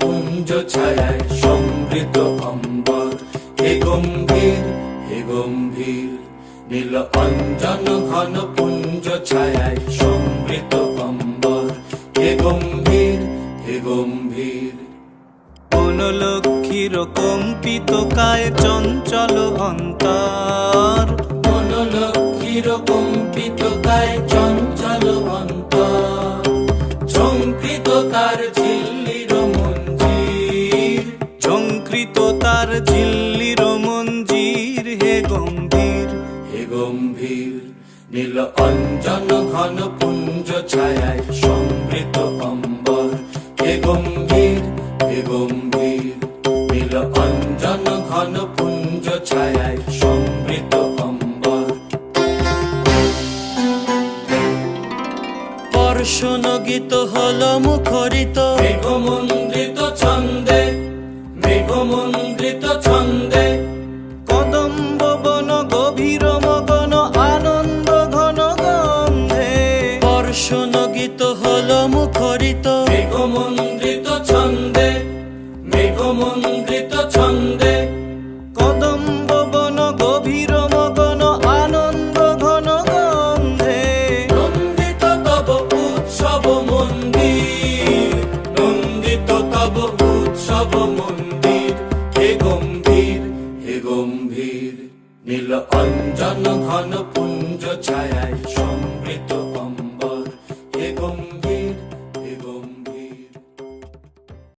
পুঞ্জ ছায়ায় সমৃত অম্বর। হে গম্ভীর, হে গম্ভীর, নীল অঞ্জন ঘন পুঞ্জ ছায়ায় সমৃত অম্বর। হে গম্ভীর, হে গম্ভীর। কোন লক্ষ্মীর কম্পিত কায় চঞ্চল অন্তর, কোন লক্ষ্মীর কম্পিত কায় চঞ্চল অন্তর। ঝঙ্কৃত তার ঝিল্লির মঞ্জির, ঝঙ্কৃত তার ঝিল্লির মঞ্জির। হে গম্ভীর, হে গম্ভীর, নীল অঞ্জন ঘন পুঞ্জ ছায়ায় সমৃত অম্বর। হে গম্ভীর, হে গম্ভীর, নীল অঞ্জন ঘন পুঞ্জ ছায়ায় সমৃত অম্বর। বর্ষণ গীত হল মুখরিত মেঘমন্দ্রিত ছন্দে, মেঘমন্দ্রিত ছন্দে। কদম্ব বন গভীর মগন আনন্দ ঘন গন্ধে। বর্ষণ গীত হল মুখরিত মেঘমন্দ্রিত ছন্দে, মেঘমন্দ্রিত ছন্দে। কদম্ব বন গভীর মগন আনন্দ ঘন গন্ধে। নন্দিত তব উৎসব মন্দির, নন্দিত তব উৎসব মন্দির। হে গম্ভীর, হে গম্ভীর, নীল অঞ্জন ঘন পুঞ্জ ছায়ায় সমৃত অম্বর। হে গম্ভীর।